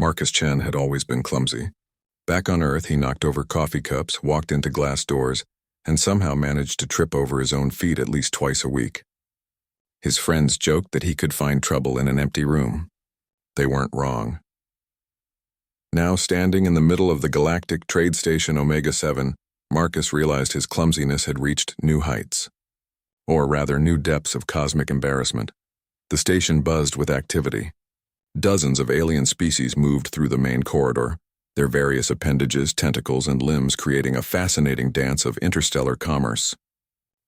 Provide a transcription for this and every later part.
Marcus Chen had always been clumsy. Back on Earth, he knocked over coffee cups, walked into glass doors, and somehow managed to trip over his own feet at least twice a week. His friends joked that he could find trouble in an empty room. They weren't wrong. Now, standing in the middle of the galactic trade station Omega-7, Marcus realized his clumsiness had reached new heights. Or rather, new depths of cosmic embarrassment. The station buzzed with activity. Dozens of alien species moved through the main corridor, their various appendages, tentacles, and limbs creating a fascinating dance of interstellar commerce.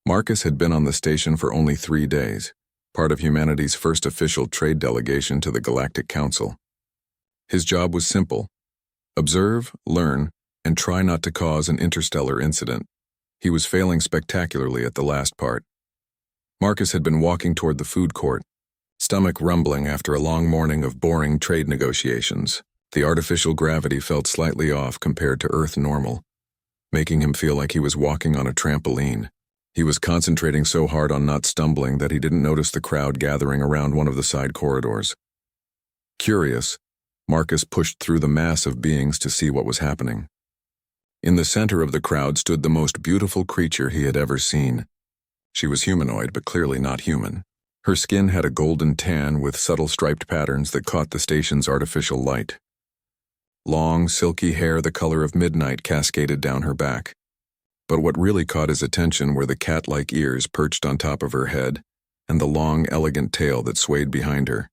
Marcus had been on the station for only 3 days, part of humanity's first official trade delegation to the Galactic Council. His job was simple: observe, learn, and try not to cause an interstellar incident. He was failing spectacularly at the last part. Marcus had been walking toward the food court, stomach rumbling after a long morning of boring trade negotiations. The artificial gravity felt slightly off compared to Earth normal, making him feel like he was walking on a trampoline. He was concentrating so hard on not stumbling that he didn't notice the crowd gathering around one of the side corridors. Curious, Marcus pushed through the mass of beings to see what was happening. In the center of the crowd stood the most beautiful creature he had ever seen. She was humanoid, but clearly not human. Her skin had a golden tan with subtle striped patterns that caught the station's artificial light. Long, silky hair the color of midnight cascaded down her back. But what really caught his attention were the cat-like ears perched on top of her head and the long, elegant tail that swayed behind her.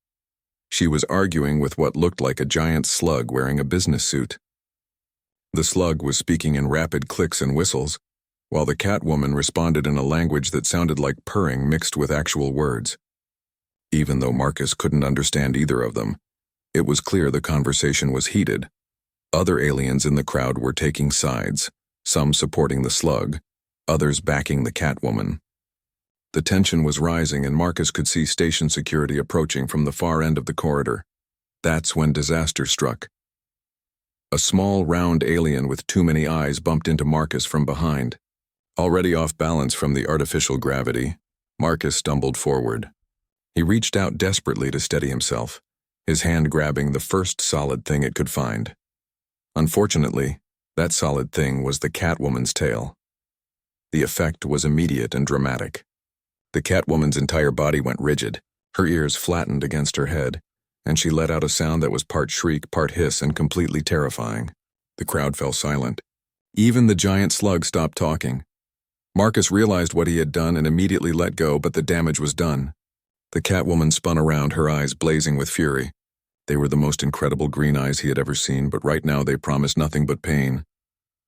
She was arguing with what looked like a giant slug wearing a business suit. The slug was speaking in rapid clicks and whistles, while the Catwoman responded in a language that sounded like purring mixed with actual words. Even though Marcus couldn't understand either of them, it was clear the conversation was heated. Other aliens in the crowd were taking sides, some supporting the slug, others backing the Catwoman. The tension was rising, and Marcus could see station security approaching from the far end of the corridor. That's when disaster struck. A small, round alien with too many eyes bumped into Marcus from behind. Already off balance from the artificial gravity, Marcus stumbled forward. He reached out desperately to steady himself, his hand grabbing the first solid thing it could find. Unfortunately, that solid thing was the Catwoman's tail. The effect was immediate and dramatic. The Catwoman's entire body went rigid, her ears flattened against her head, and she let out a sound that was part shriek, part hiss, and completely terrifying. The crowd fell silent. Even the giant slug stopped talking. Marcus realized what he had done and immediately let go, but the damage was done. The Catwoman spun around, her eyes blazing with fury. They were the most incredible green eyes he had ever seen, but right now they promised nothing but pain.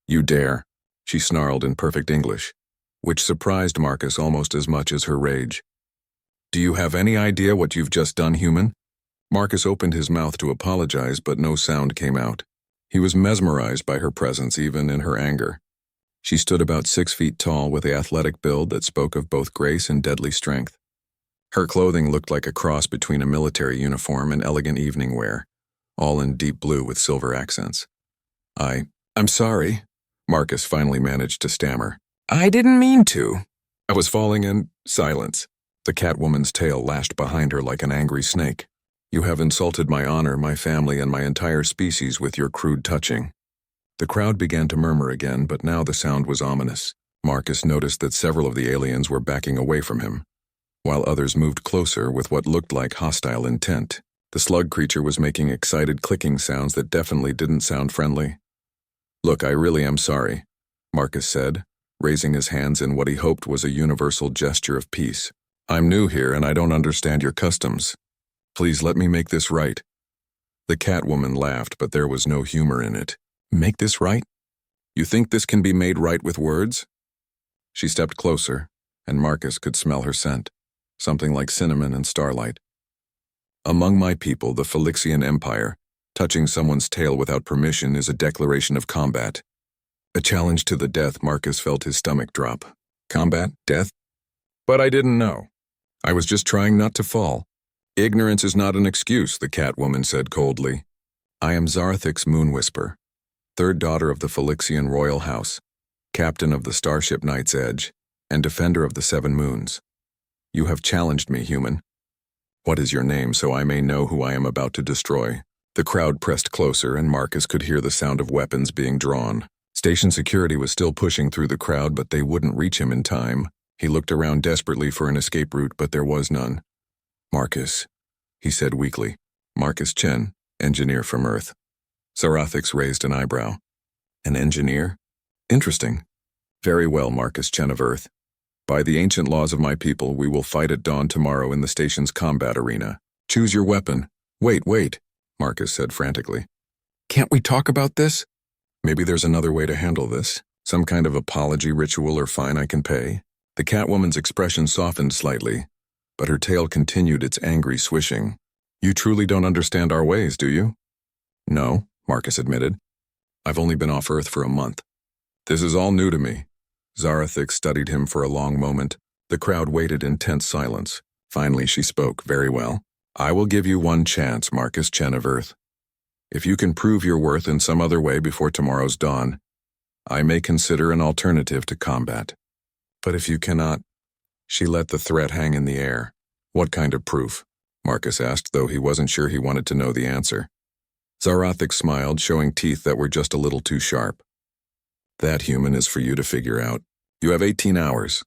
"You dare," she snarled in perfect English, which surprised Marcus almost as much as her rage. "Do you have any idea what you've just done, human?" Marcus opened his mouth to apologize, but no sound came out. He was mesmerized by her presence, even in her anger. She stood about 6 feet tall with the athletic build that spoke of both grace and deadly strength. Her clothing looked like a cross between a military uniform and elegant evening wear, all in deep blue with silver accents. I'm sorry," Marcus finally managed to stammer. "I didn't mean to." I was falling in silence. The Catwoman's tail lashed behind her like an angry snake. "You have insulted my honor, my family, and my entire species with your crude touching." The crowd began to murmur again, but now the sound was ominous. Marcus noticed that several of the aliens were backing away from him, while others moved closer with what looked like hostile intent. The slug creature was making excited clicking sounds that definitely didn't sound friendly. "Look, I really am sorry," Marcus said, raising his hands in what he hoped was a universal gesture of peace. "I'm new here and I don't understand your customs. Please let me make this right." The Catwoman laughed, but there was no humor in it. "Make this right? You think this can be made right with words?" She stepped closer, and Marcus could smell her scent, something like cinnamon and starlight. "Among my people, the Phylixian Empire, touching someone's tail without permission is a declaration of combat. A challenge to the death." Marcus felt his stomach drop. "Combat? Death? But I didn't know. I was just trying not to fall." "Ignorance is not an excuse," the Catwoman said coldly. "I am Zarthik's Moonwhisper, third daughter of the Phylixian royal house, captain of the starship Night's Edge, and defender of the 7 moons. You have challenged me, human. What is your name, so I may know who I am about to destroy?" The crowd pressed closer, and Marcus could hear the sound of weapons being drawn. Station security was still pushing through the crowd, but they wouldn't reach him in time. He looked around desperately for an escape route, but there was none. "Marcus," he said weakly. "Marcus Chen, engineer from Earth." Zarathix raised an eyebrow. "An engineer? Interesting." "Very well, Marcus Chen of Earth. By the ancient laws of my people, we will fight at dawn tomorrow in the station's combat arena. Choose your weapon." Wait, Marcus said frantically. "Can't we talk about this?" "Maybe there's another way to handle this. Some kind of apology ritual or fine I can pay." The Catwoman's expression softened slightly, but her tail continued its angry swishing. "You truly don't understand our ways, do you?" "No," Marcus admitted. "I've only been off Earth for a month. This is all new to me." Zarathix studied him for a long moment. The crowd waited in tense silence. Finally she spoke. "Very well. I will give you one chance, Marcus Chen of Earth. If you can prove your worth in some other way before tomorrow's dawn, I may consider an alternative to combat. But if you cannot..." She let the threat hang in the air. "What kind of proof?" Marcus asked, though he wasn't sure he wanted to know the answer. Zarathix smiled, showing teeth that were just a little too sharp. "That, human, is for you to figure out. You have 18 hours.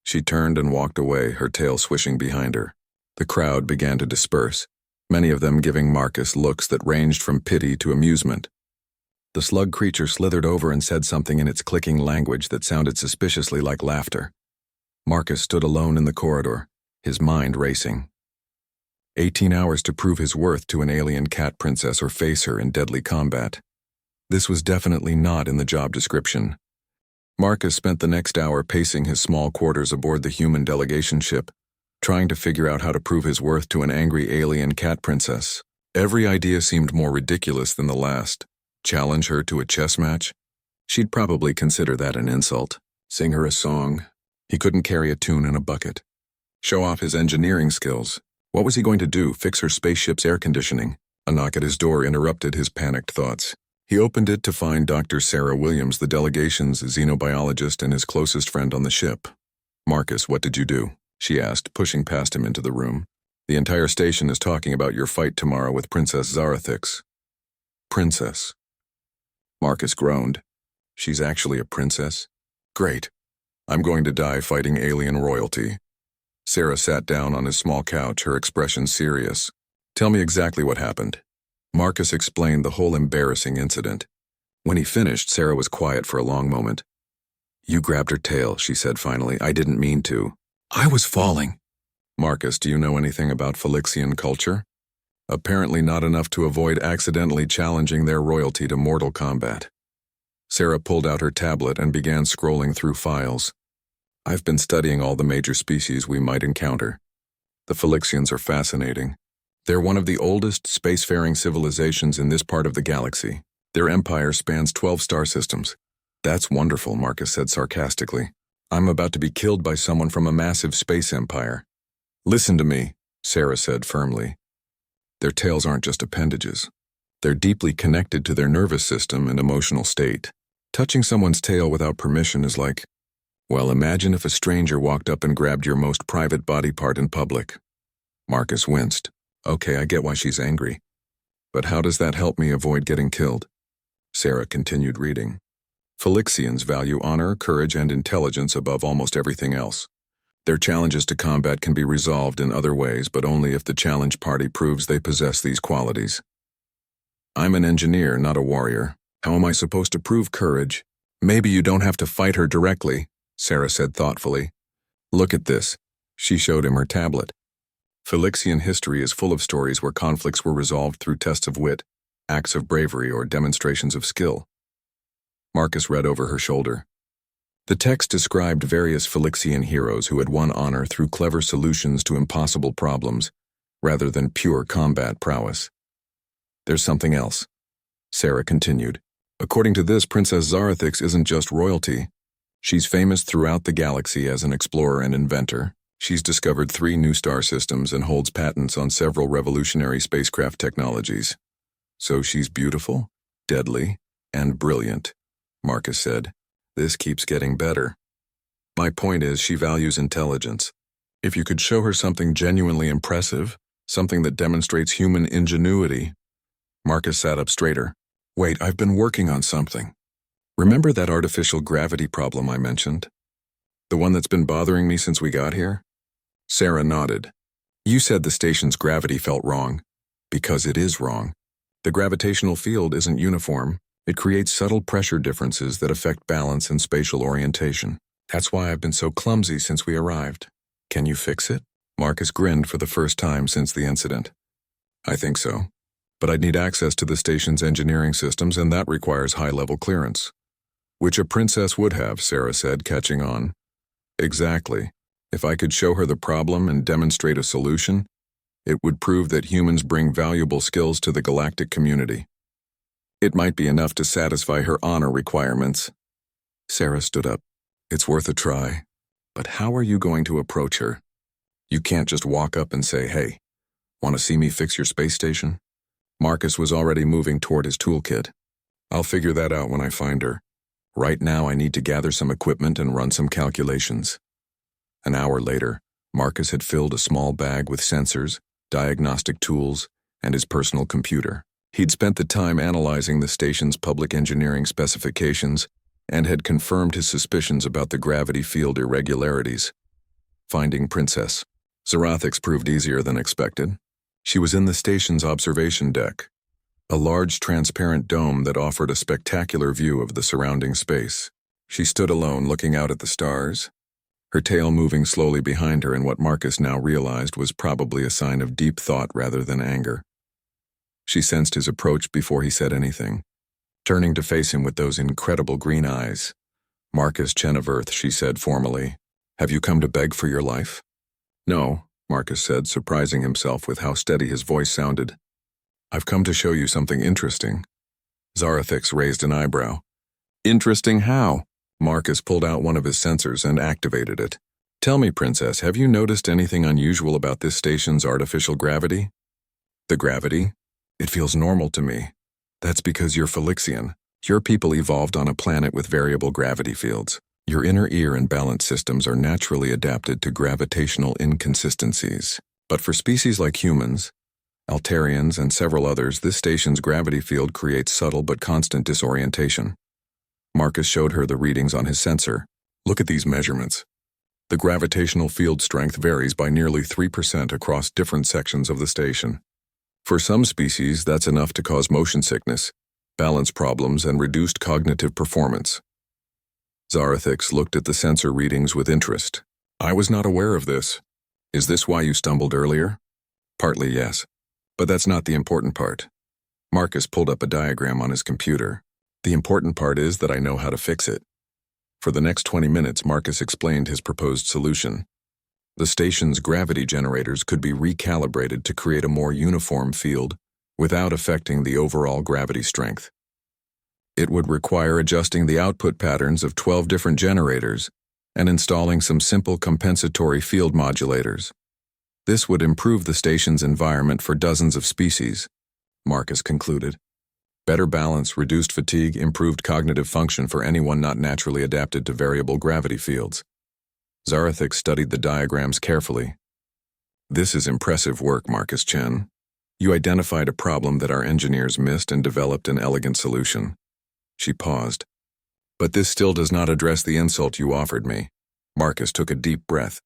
She turned and walked away, her tail swishing behind her. The crowd began to disperse, many of them giving Marcus looks that ranged from pity to amusement. The slug creature slithered over and said something in its clicking language that sounded suspiciously like laughter. Marcus stood alone in the corridor, his mind racing. 18 hours to prove his worth to an alien cat princess or face her in deadly combat. This was definitely not in the job description. Marcus spent the next hour pacing his small quarters aboard the human delegation ship, trying to figure out how to prove his worth to an angry alien cat princess. Every idea seemed more ridiculous than the last. Challenge her to a chess match? She'd probably consider that an insult. Sing her a song? He couldn't carry a tune in a bucket. Show off his engineering skills? What was he going to do, fix her spaceship's air conditioning? A knock at his door interrupted his panicked thoughts. He opened it to find Dr. Sarah Williams, the delegation's xenobiologist and his closest friend on the ship. "Marcus, what did you do?" she asked, pushing past him into the room. "The entire station is talking about your fight tomorrow with Princess Zarathix." "Princess?" Marcus groaned. "She's actually a princess? Great. I'm going to die fighting alien royalty." Sarah sat down on his small couch, her expression serious. "Tell me exactly what happened." Marcus explained the whole embarrassing incident. When he finished, Sarah was quiet for a long moment. "You grabbed her tail," she said finally. "I didn't mean to. I was falling." "Marcus, do you know anything about Phylixian culture?" "Apparently not enough to avoid accidentally challenging their royalty to mortal combat." Sarah pulled out her tablet and began scrolling through files. "I've been studying all the major species we might encounter. The Phylixians are fascinating. They're one of the oldest spacefaring civilizations in this part of the galaxy. Their empire spans 12 star systems." "That's wonderful," Marcus said sarcastically. "I'm about to be killed by someone from a massive space empire." "Listen to me," Sarah said firmly. "Their tails aren't just appendages. They're deeply connected to their nervous system and emotional state. Touching someone's tail without permission is like, well, imagine if a stranger walked up and grabbed your most private body part in public." Marcus winced. "Okay, I get why she's angry. But how does that help me avoid getting killed?" Sarah continued reading. "Phylixians value honor, courage, and intelligence above almost everything else. Their challenges to combat can be resolved in other ways, but only if the challenge party proves they possess these qualities. I'm an engineer, not a warrior. How am I supposed to prove courage?" "Maybe you don't have to fight her directly," Sarah said thoughtfully. "Look at this." She showed him her tablet. Phylixian history is full of stories where conflicts were resolved through tests of wit, acts of bravery, or demonstrations of skill. Marcus read over her shoulder. The text described various Phylixian heroes who had won honor through clever solutions to impossible problems, rather than pure combat prowess. "There's something else," Sarah continued. "According to this, Princess Zarathix isn't just royalty. She's famous throughout the galaxy as an explorer and inventor. She's discovered 3 new star systems and holds patents on several revolutionary spacecraft technologies. So she's beautiful, deadly, and brilliant," Marcus said. "This keeps getting better. My point is, she values intelligence. If you could show her something genuinely impressive, something that demonstrates human ingenuity..." Marcus sat up straighter. Wait, I've been working on something. Remember that artificial gravity problem I mentioned? The one that's been bothering me since we got here? Sarah nodded. You said the station's gravity felt wrong. Because it is wrong. The gravitational field isn't uniform. It creates subtle pressure differences that affect balance and spatial orientation. That's why I've been so clumsy since we arrived. Can you fix it? Marcus grinned for the first time since the incident. I think so. But I'd need access to the station's engineering systems, and that requires high-level clearance. Which a princess would have, Sarah said, catching on. Exactly. If I could show her the problem and demonstrate a solution, it would prove that humans bring valuable skills to the galactic community. It might be enough to satisfy her honor requirements. Sarah stood up. It's worth a try. But how are you going to approach her? You can't just walk up and say, hey, want to see me fix your space station? Marcus was already moving toward his toolkit. I'll figure that out when I find her. Right now I need to gather some equipment and run some calculations. An hour later, Marcus had filled a small bag with sensors, diagnostic tools, and his personal computer. He'd spent the time analyzing the station's public engineering specifications and had confirmed his suspicions about the gravity field irregularities. Finding Princess Zarathix proved easier than expected. She was in the station's observation deck, a large transparent dome that offered a spectacular view of the surrounding space. She stood alone looking out at the stars, her tail moving slowly behind her in what Marcus now realized was probably a sign of deep thought rather than anger. She sensed his approach before he said anything, turning to face him with those incredible green eyes. Marcus Chen of Earth, she said formally, have you come to beg for your life? No, Marcus said, surprising himself with how steady his voice sounded. I've come to show you something interesting. Zarathix raised an eyebrow. Interesting how? Marcus pulled out one of his sensors and activated it. Tell me, Princess, have you noticed anything unusual about this station's artificial gravity? The gravity? It feels normal to me. That's because you're Felixian. Your people evolved on a planet with variable gravity fields. Your inner ear and balance systems are naturally adapted to gravitational inconsistencies. But for species like humans, Altarians, and several others, this station's gravity field creates subtle but constant disorientation. Marcus showed her the readings on his sensor. Look at these measurements. The gravitational field strength varies by nearly 3% across different sections of the station. For some species, that's enough to cause motion sickness, balance problems, and reduced cognitive performance. Zarathix looked at the sensor readings with interest. I was not aware of this. Is this why you stumbled earlier? Partly, yes. But that's not the important part. Marcus pulled up a diagram on his computer. The important part is that I know how to fix it. For the next 20 minutes, Marcus explained his proposed solution. The station's gravity generators could be recalibrated to create a more uniform field without affecting the overall gravity strength. It would require adjusting the output patterns of 12 different generators and installing some simple compensatory field modulators. This would improve the station's environment for dozens of species, Marcus concluded. Better balance, reduced fatigue, improved cognitive function for anyone not naturally adapted to variable gravity fields. Zarathix studied the diagrams carefully. This is impressive work, Marcus Chen. You identified a problem that our engineers missed and developed an elegant solution. She paused. But this still does not address the insult you offered me. Marcus took a deep breath.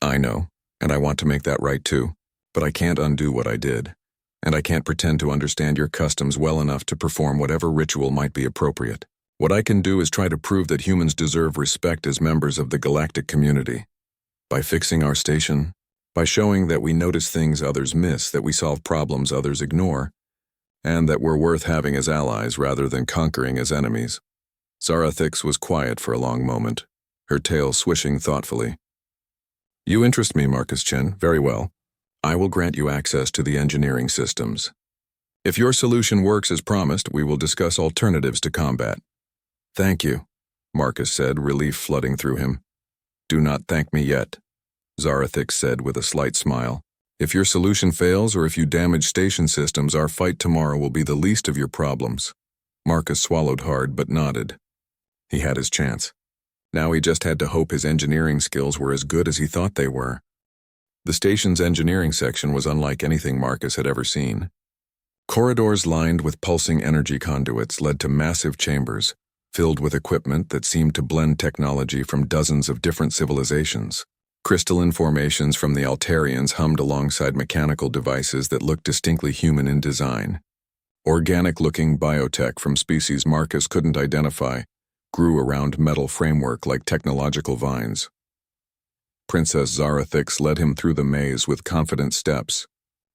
I know, and I want to make that right too, but I can't undo what I did. And I can't pretend to understand your customs well enough to perform whatever ritual might be appropriate. What I can do is try to prove that humans deserve respect as members of the galactic community. By fixing our station, by showing that we notice things others miss, that we solve problems others ignore, and that we're worth having as allies rather than conquering as enemies. Zarathix was quiet for a long moment, her tail swishing thoughtfully. You interest me, Marcus Chen. Very well. I will grant you access to the engineering systems. If your solution works as promised, we will discuss alternatives to combat. Thank you, Marcus said, relief flooding through him. Do not thank me yet, Zarathix said with a slight smile. If your solution fails or if you damage station systems, our fight tomorrow will be the least of your problems. Marcus swallowed hard but nodded. He had his chance. Now he just had to hope his engineering skills were as good as he thought they were. The station's engineering section was unlike anything Marcus had ever seen. Corridors lined with pulsing energy conduits led to massive chambers, filled with equipment that seemed to blend technology from dozens of different civilizations. Crystalline formations from the Altarians hummed alongside mechanical devices that looked distinctly human in design. Organic-looking biotech from species Marcus couldn't identify grew around metal framework like technological vines. Princess Zarathix led him through the maze with confident steps,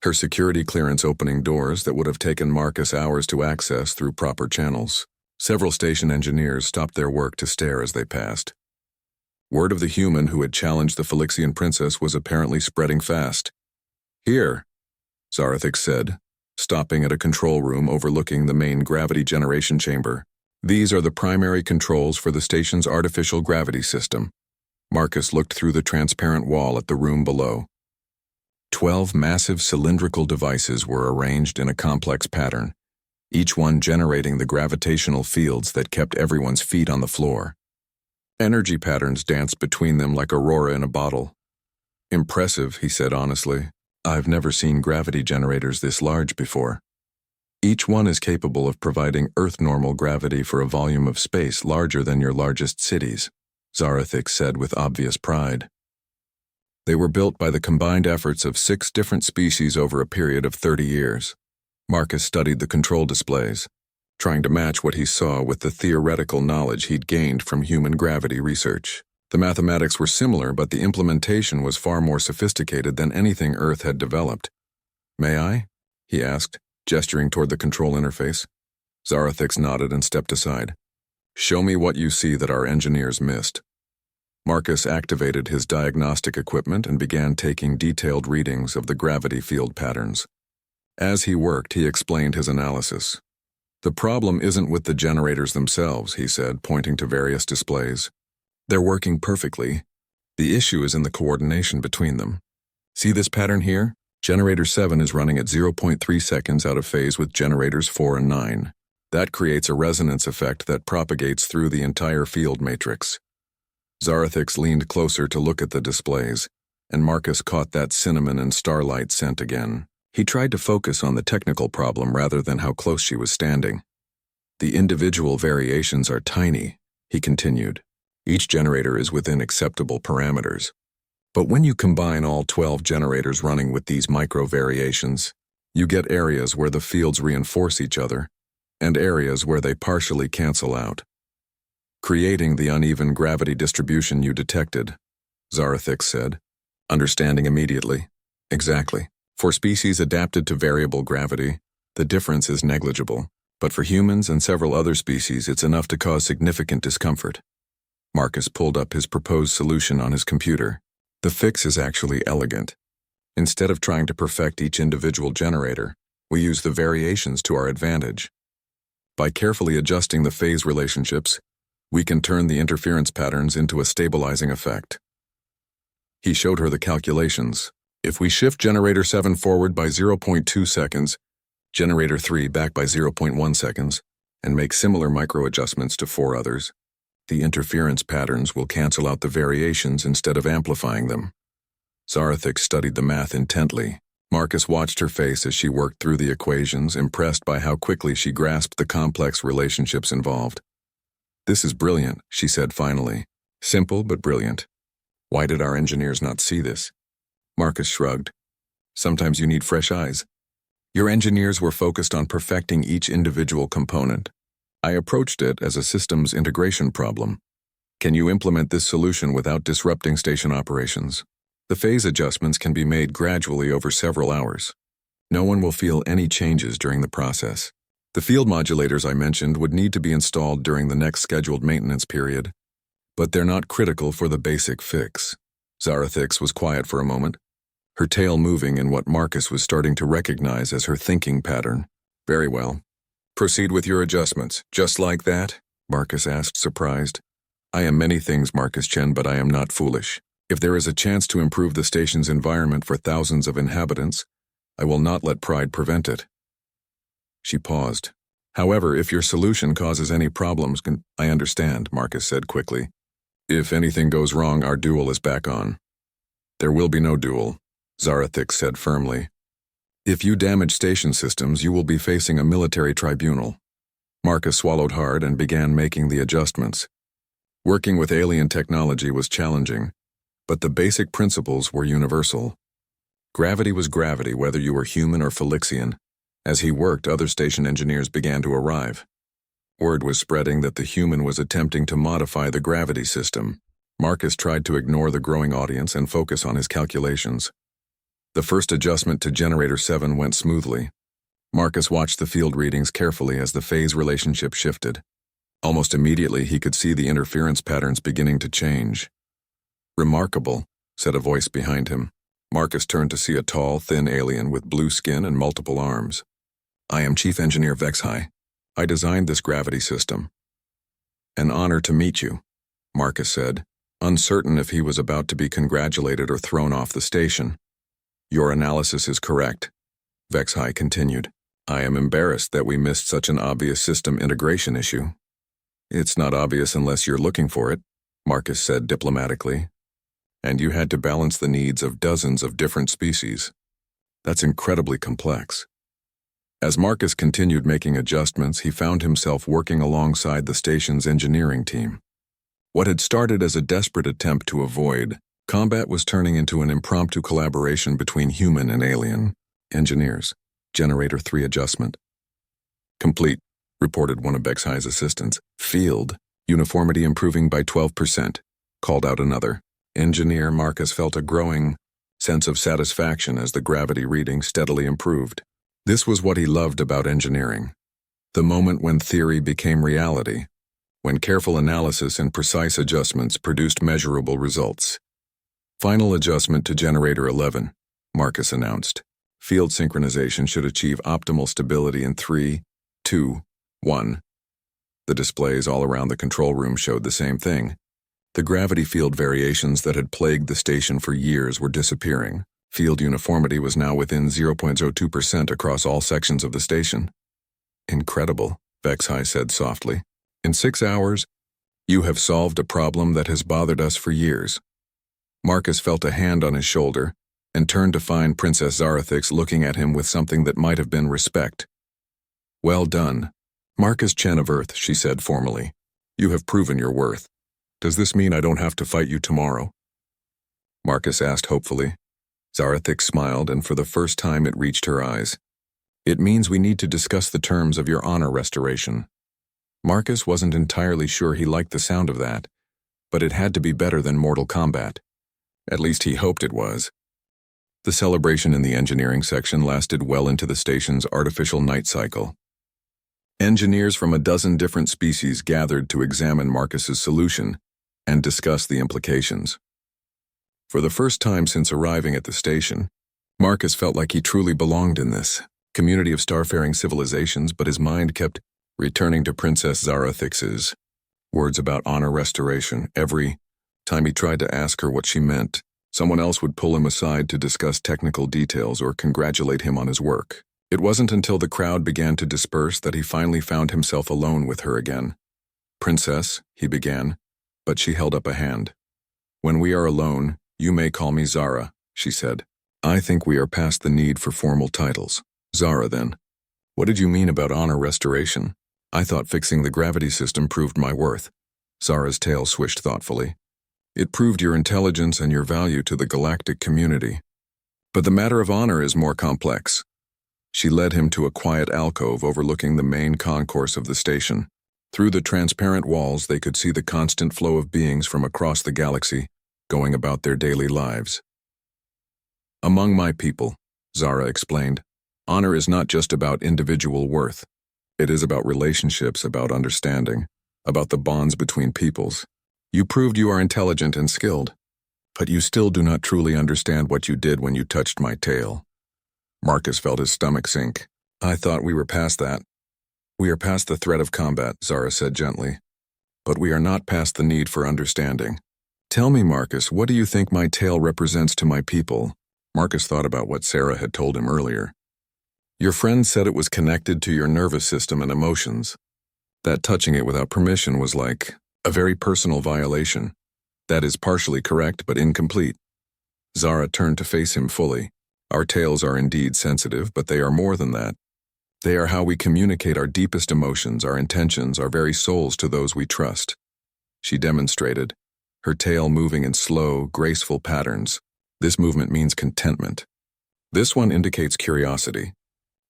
her security clearance opening doors that would have taken Marcus hours to access through proper channels. Several station engineers stopped their work to stare as they passed. Word of the human who had challenged the Phylixian princess was apparently spreading fast. "Here," Zarathix said, stopping at a control room overlooking the main gravity generation chamber. "These are the primary controls for the station's artificial gravity system." Marcus looked through the transparent wall at the room below. 12 massive cylindrical devices were arranged in a complex pattern, each one generating the gravitational fields that kept everyone's feet on the floor. Energy patterns danced between them like aurora in a bottle. "Impressive," he said honestly. "I've never seen gravity generators this large before. Each one is capable of providing Earth-normal gravity for a volume of space larger than your largest cities," Zarathix said with obvious pride. They were built by the combined efforts of 6 different species over a period of 30 years. Marcus studied the control displays, trying to match what he saw with the theoretical knowledge he'd gained from human gravity research. The mathematics were similar, but the implementation was far more sophisticated than anything Earth had developed. "May I?" he asked, gesturing toward the control interface. Zarathix nodded and stepped aside. "Show me what you see that our engineers missed." Marcus activated his diagnostic equipment and began taking detailed readings of the gravity field patterns. As he worked, he explained his analysis. "The problem isn't with the generators themselves," he said, pointing to various displays. "They're working perfectly. The issue is in the coordination between them. See this pattern here? Generator 7 is running at 0.3 seconds out of phase with generators 4 and 9. That creates a resonance effect that propagates through the entire field matrix." Zarathix leaned closer to look at the displays, and Marcus caught that cinnamon and starlight scent again. He tried to focus on the technical problem rather than how close she was standing. "The individual variations are tiny," he continued. "Each generator is within acceptable parameters. But when you combine all 12 generators running with these micro-variations, you get areas where the fields reinforce each other, and areas where they partially cancel out, creating the uneven gravity distribution you detected," Zarathix said, understanding immediately. "Exactly. For species adapted to variable gravity, the difference is negligible, but for humans and several other species it's enough to cause significant discomfort." Marcus pulled up his proposed solution on his computer. "The fix is actually elegant. Instead of trying to perfect each individual generator, we use the variations to our advantage. By carefully adjusting the phase relationships, we can turn the interference patterns into a stabilizing effect." He showed her the calculations. "If we shift generator 7 forward by 0.2 seconds, generator 3 back by 0.1 seconds, and make similar micro-adjustments to 4 others, the interference patterns will cancel out the variations instead of amplifying them." Zarathix studied the math intently. Marcus watched her face as she worked through the equations, impressed by how quickly she grasped the complex relationships involved. "This is brilliant," she said finally. "Simple but brilliant. Why did our engineers not see this?" Marcus shrugged. "Sometimes you need fresh eyes. Your engineers were focused on perfecting each individual component. I approached it as a systems integration problem. Can you implement this solution without disrupting station operations? The phase adjustments can be made gradually over several hours. No one will feel any changes during the process. The field modulators I mentioned would need to be installed during the next scheduled maintenance period, but they're not critical for the basic fix." Zarathix was quiet for a moment, her tail moving in what Marcus was starting to recognize as her thinking pattern. "Very well. Proceed with your adjustments. Just like that?" Marcus asked, surprised. "I am many things, Marcus Chen, but I am not foolish. If there is a chance to improve the station's environment for thousands of inhabitants, I will not let pride prevent it." She paused. "However, if your solution causes any problems, I understand," Marcus said quickly. "If anything goes wrong, our duel is back on." "There will be no duel," Zarathix said firmly. If you damage station systems, you will be facing a military tribunal. Marcus swallowed hard and began making the adjustments. Working with alien technology was challenging, but the basic principles were universal. Gravity was gravity, whether you were human or Felixian. As he worked, other station engineers began to arrive. Word was spreading that the human was attempting to modify the gravity system. Marcus tried to ignore the growing audience and focus on his calculations. The first adjustment to Generator 7 went smoothly. Marcus watched the field readings carefully as the phase relationship shifted. Almost immediately, he could see the interference patterns beginning to change. "Remarkable," said a voice behind him. Marcus turned to see a tall, thin alien with blue skin and multiple arms. "I am Chief Engineer HFY. I designed this gravity system." "An honor to meet you," Marcus said, uncertain if he was about to be congratulated or thrown off the station. "Your analysis is correct," HFY continued. "I am embarrassed that we missed such an obvious system integration issue." "It's not obvious unless you're looking for it," Marcus said diplomatically. "And you had to balance the needs of dozens of different species. That's incredibly complex." As Marcus continued making adjustments, he found himself working alongside the station's engineering team. What had started as a desperate attempt to avoid combat was turning into an impromptu collaboration between human and alien engineers. Generator 3 adjustment complete, reported one of HFY's assistants. "Field uniformity improving by 12%, called out another engineer. Marcus felt a growing sense of satisfaction as the gravity reading steadily improved. This was what he loved about engineering. The moment when theory became reality, when careful analysis and precise adjustments produced measurable results. "Final adjustment to Generator 11, Marcus announced. "Field synchronization should achieve optimal stability in 3, 2, 1. The displays all around the control room showed the same thing. The gravity field variations that had plagued the station for years were disappearing. Field uniformity was now within 0.02% across all sections of the station. "Incredible," HFY said softly. "In 6 hours, you have solved a problem that has bothered us for years." Marcus felt a hand on his shoulder and turned to find Princess Zarathix looking at him with something that might have been respect. "Well done, Marcus Chen of Earth," she said formally. "You have proven your worth. Does this mean I don't have to fight you tomorrow?" Marcus asked hopefully. Zarathix smiled, and for the first time it reached her eyes. "It means we need to discuss the terms of your honor restoration." Marcus wasn't entirely sure he liked the sound of that, but it had to be better than mortal combat. At least he hoped it was. The celebration in the engineering section lasted well into the station's artificial night cycle. Engineers from a dozen different species gathered to examine Marcus's solution and discuss the implications. For the first time since arriving at the station, Marcus felt like he truly belonged in this community of starfaring civilizations, but his mind kept returning to Princess Zarathix's words about honor restoration. Every time he tried to ask her what she meant, someone else would pull him aside to discuss technical details or congratulate him on his work. It wasn't until the crowd began to disperse that he finally found himself alone with her again. "Princess," he began, but she held up a hand. "When we are alone, you may call me Zara," she said. "I think we are past the need for formal titles." "Zara, then. What did you mean about honor restoration? I thought fixing the gravity system proved my worth." Zara's tail swished thoughtfully. "It proved your intelligence and your value to the galactic community. But the matter of honor is more complex." She led him to a quiet alcove overlooking the main concourse of the station. Through the transparent walls, they could see the constant flow of beings from across the galaxy, going about their daily lives. "Among my people," Zara explained, "honor is not just about individual worth. It is about relationships, about understanding, about the bonds between peoples. You proved you are intelligent and skilled, but you still do not truly understand what you did when you touched my tail." Marcus felt his stomach sink. "I thought we were past that." "We are past the threat of combat," Zara said gently. "But we are not past the need for understanding. Tell me, Marcus, what do you think my tail represents to my people?" Marcus thought about what Sarah had told him earlier. "Your friend said it was connected to your nervous system and emotions. That touching it without permission was like a very personal violation. That is partially correct, but incomplete." Zara turned to face him fully. Our tails are indeed sensitive, but they are more than that. They are how we communicate our deepest emotions, our intentions, our very souls to those we trust. She demonstrated, her tail moving in slow, graceful patterns. This movement means contentment. This one indicates curiosity.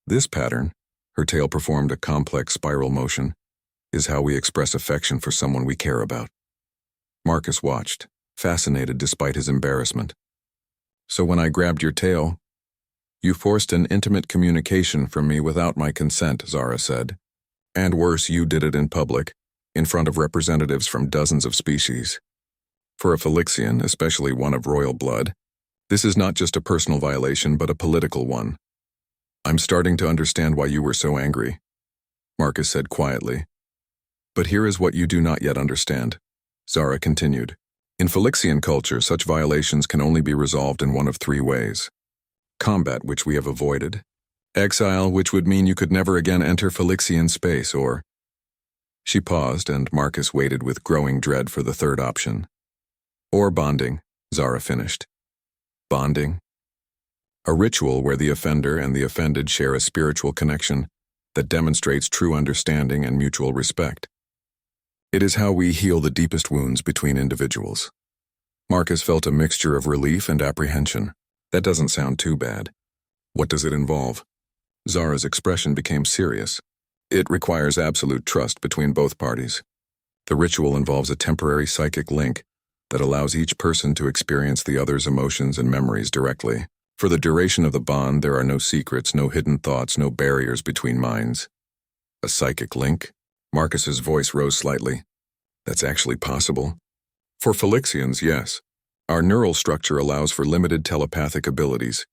This pattern, her tail performed a complex spiral motion, is how we express affection for someone we care about. Marcus watched, fascinated despite his embarrassment. So when I grabbed your tail, you forced an intimate communication from me without my consent, Zara said. And worse, you did it in public, in front of representatives from dozens of species. For a Phylixian, especially one of royal blood, this is not just a personal violation but a political one. I'm starting to understand why you were so angry, Marcus said quietly. But here is what you do not yet understand, Zara continued. In Phylixian culture, such violations can only be resolved in one of three ways. Combat, which we have avoided. Exile, which would mean you could never again enter Phylixian space, or... She paused, and Marcus waited with growing dread for the third option. Or bonding, Zara finished. Bonding? A ritual where the offender and the offended share a spiritual connection that demonstrates true understanding and mutual respect. It is how we heal the deepest wounds between individuals. Marcus felt a mixture of relief and apprehension. That doesn't sound too bad. What does it involve? Zara's expression became serious. It requires absolute trust between both parties. The ritual involves a temporary psychic link that allows each person to experience the other's emotions and memories directly. For the duration of the bond, there are no secrets, no hidden thoughts, no barriers between minds. A psychic link? Marcus's voice rose slightly. That's actually possible? For Phylixians, yes. Our neural structure allows for limited telepathic abilities,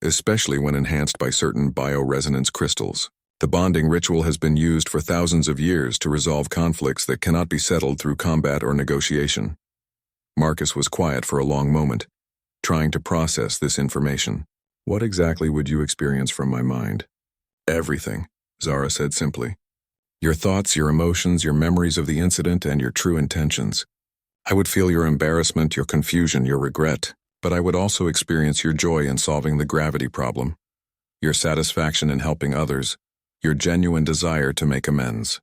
especially when enhanced by certain bioresonance crystals. The bonding ritual has been used for thousands of years to resolve conflicts that cannot be settled through combat or negotiation. Marcus was quiet for a long moment, trying to process this information. What exactly would you experience from my mind? Everything, Zara said simply. Your thoughts, your emotions, your memories of the incident, and your true intentions. I would feel your embarrassment, your confusion, your regret, but I would also experience your joy in solving the gravity problem, your satisfaction in helping others, your genuine desire to make amends.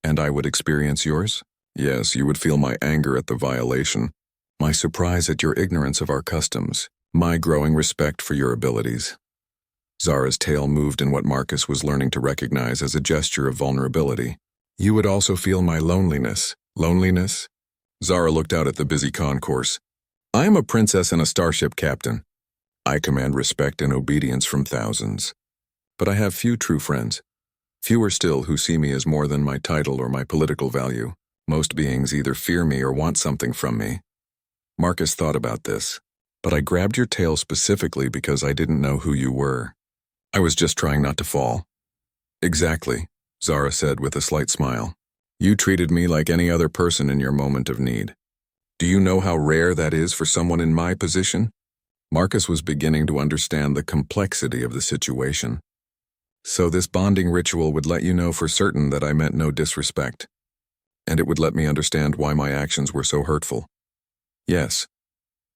And I would experience yours? Yes, you would feel my anger at the violation, my surprise at your ignorance of our customs, my growing respect for your abilities. Zara's tail moved in what Marcus was learning to recognize as a gesture of vulnerability. You would also feel my loneliness. Loneliness? Zara looked out at the busy concourse. I am a princess and a starship captain. I command respect and obedience from thousands. But I have few true friends. Fewer still who see me as more than my title or my political value. Most beings either fear me or want something from me. Marcus thought about this. But I grabbed your tail specifically because I didn't know who you were. I was just trying not to fall. Exactly, Zara said with a slight smile. You treated me like any other person in your moment of need. Do you know how rare that is for someone in my position? Marcus was beginning to understand the complexity of the situation. So this bonding ritual would let you know for certain that I meant no disrespect. And it would let me understand why my actions were so hurtful. Yes.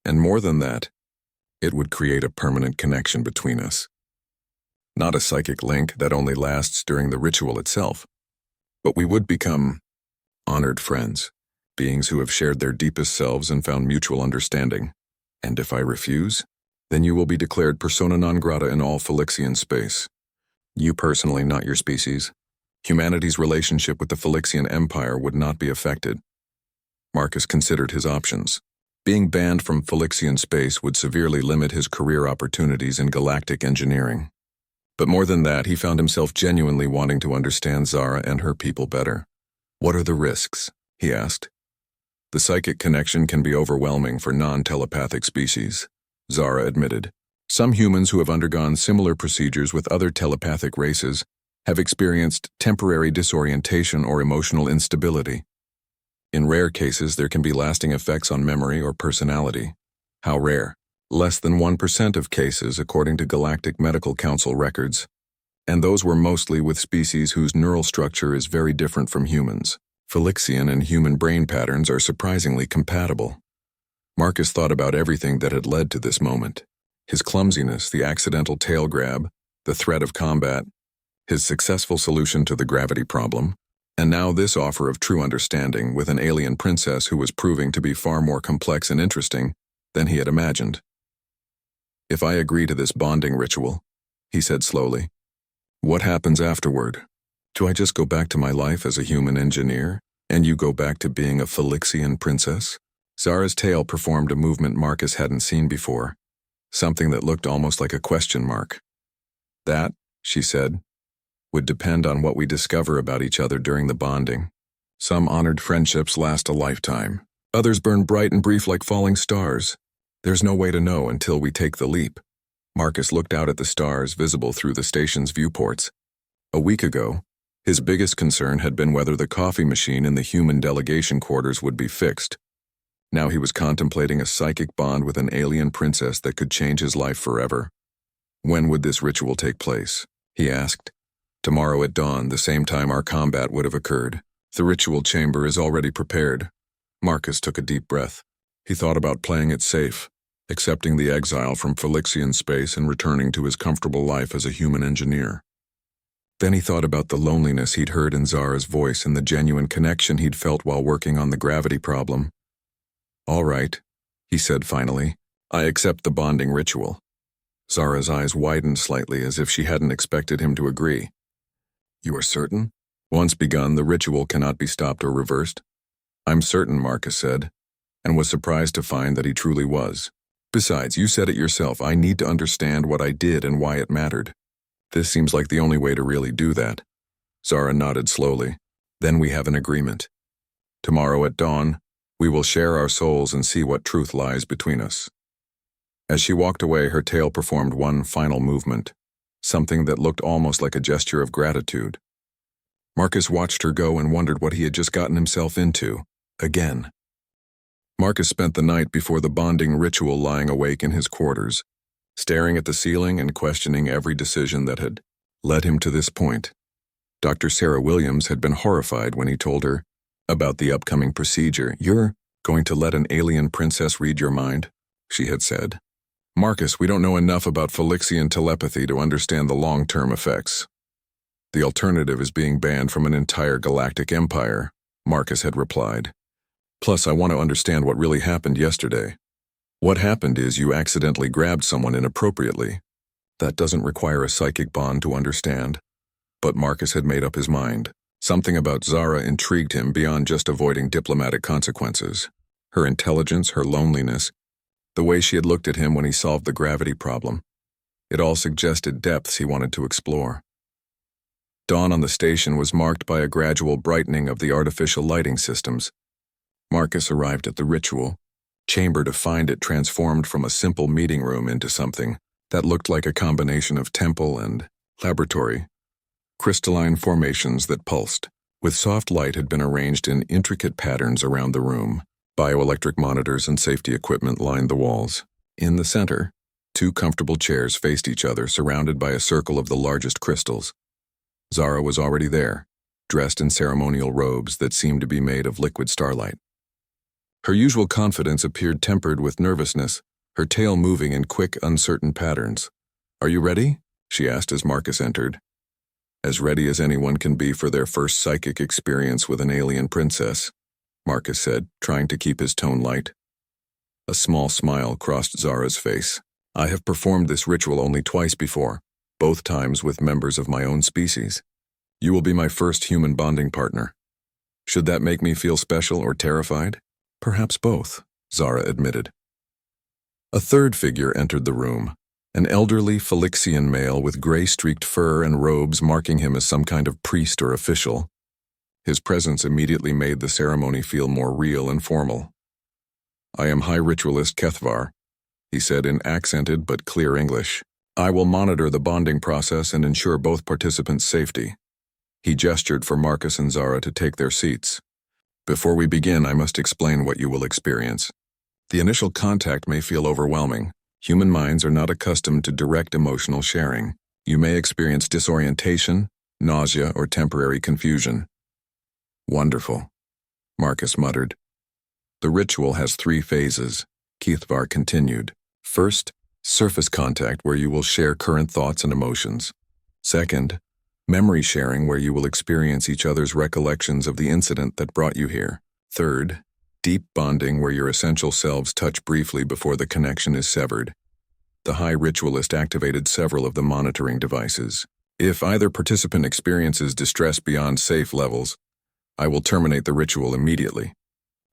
And more than that, it would create a permanent connection between us. Not a psychic link that only lasts during the ritual itself, but we would become honored friends, beings who have shared their deepest selves and found mutual understanding. And if I refuse, then you will be declared persona non grata in all Phylixian space. You personally, not your species. Humanity's relationship with the Phylixian Empire would not be affected. Marcus considered his options. Being banned from Phylixian space would severely limit his career opportunities in galactic engineering. But more than that, he found himself genuinely wanting to understand Zara and her people better. What are the risks? He asked. The psychic connection can be overwhelming for non-telepathic species, Zara admitted. Some humans who have undergone similar procedures with other telepathic races have experienced temporary disorientation or emotional instability. In rare cases, there can be lasting effects on memory or personality. How rare? Less than 1% of cases, according to Galactic Medical Council records. And those were mostly with species whose neural structure is very different from humans. Phylixian and human brain patterns are surprisingly compatible. Marcus thought about everything that had led to this moment. His clumsiness, the accidental tail grab, the threat of combat, his successful solution to the gravity problem, and now this offer of true understanding with an alien princess who was proving to be far more complex and interesting than he had imagined. "If I agree to this bonding ritual," he said slowly, "what happens afterward? Do I just go back to my life as a human engineer, and you go back to being a Phylixian princess?" Zara's tail performed a movement Marcus hadn't seen before, something that looked almost like a question mark. "That," she said, "would depend on what we discover about each other during the bonding. Some honored friendships last a lifetime. Others burn bright and brief like falling stars. There's no way to know until we take the leap." Marcus looked out at the stars visible through the station's viewports. A week ago, his biggest concern had been whether the coffee machine in the human delegation quarters would be fixed. Now he was contemplating a psychic bond with an alien princess that could change his life forever. When would this ritual take place? He asked. "Tomorrow at dawn, the same time our combat would have occurred. The ritual chamber is already prepared." Marcus took a deep breath. He thought about playing it safe, accepting the exile from Phylixian space and returning to his comfortable life as a human engineer. Then he thought about the loneliness he'd heard in Zara's voice and the genuine connection he'd felt while working on the gravity problem. "All right," he said finally, "I accept the bonding ritual." Zara's eyes widened slightly as if she hadn't expected him to agree. "You are certain? Once begun, the ritual cannot be stopped or reversed?" "I'm certain," Marcus said, and was surprised to find that he truly was. "Besides, you said it yourself, I need to understand what I did and why it mattered. This seems like the only way to really do that." Zara nodded slowly. "Then we have an agreement. Tomorrow at dawn, we will share our souls and see what truth lies between us." As she walked away, her tail performed one final movement, something that looked almost like a gesture of gratitude. Marcus watched her go and wondered what he had just gotten himself into, again. Marcus spent the night before the bonding ritual lying awake in his quarters, staring at the ceiling and questioning every decision that had led him to this point. Dr. Sarah Williams had been horrified when he told her about the upcoming procedure. "You're going to let an alien princess read your mind?" she had said. "Marcus, we don't know enough about Phylixian telepathy to understand the long-term effects." "The alternative is being banned from an entire galactic empire," Marcus had replied. "Plus, I want to understand what really happened yesterday. What happened is you accidentally grabbed someone inappropriately. That doesn't require a psychic bond to understand." But Marcus had made up his mind. Something about Zara intrigued him beyond just avoiding diplomatic consequences. Her intelligence, her loneliness, the way she had looked at him when he solved the gravity problem. It all suggested depths he wanted to explore. Dawn on the station was marked by a gradual brightening of the artificial lighting systems. Marcus arrived at the ritual chamber to find it transformed from a simple meeting room into something that looked like a combination of temple and laboratory. Crystalline formations that pulsed, with soft light, had been arranged in intricate patterns around the room. Bioelectric monitors and safety equipment lined the walls. In the center, two comfortable chairs faced each other, surrounded by a circle of the largest crystals. Zara was already there, dressed in ceremonial robes that seemed to be made of liquid starlight. Her usual confidence appeared tempered with nervousness, her tail moving in quick, uncertain patterns. "Are you ready?" she asked as Marcus entered. "As ready as anyone can be for their first psychic experience with an alien princess," Marcus said, trying to keep his tone light. A small smile crossed Zara's face. "I have performed this ritual only twice before, both times with members of my own species. You will be my first human bonding partner. Should that make me feel special or terrified?" "Perhaps both," Zara admitted. A third figure entered the room, an elderly Phylixian male with gray-streaked fur and robes marking him as some kind of priest or official. His presence immediately made the ceremony feel more real and formal. "I am High Ritualist Kethvar," he said in accented but clear English. "I will monitor the bonding process and ensure both participants' safety." He gestured for Marcus and Zara to take their seats. "Before we begin, I must explain what you will experience. The initial contact may feel overwhelming. Human minds are not accustomed to direct emotional sharing. You may experience disorientation, nausea, or temporary confusion." "Wonderful," Marcus muttered. "The ritual has 3 phases," Kethvar continued. "First, Surface contact, where you will share current thoughts and emotions. Second, memory sharing, where you will experience each other's recollections of the incident that brought you here. Third, deep bonding, where your essential selves touch briefly before the connection is severed. The High Ritualist activated several of the monitoring devices. If either participant experiences distress beyond safe levels, I will terminate the ritual immediately.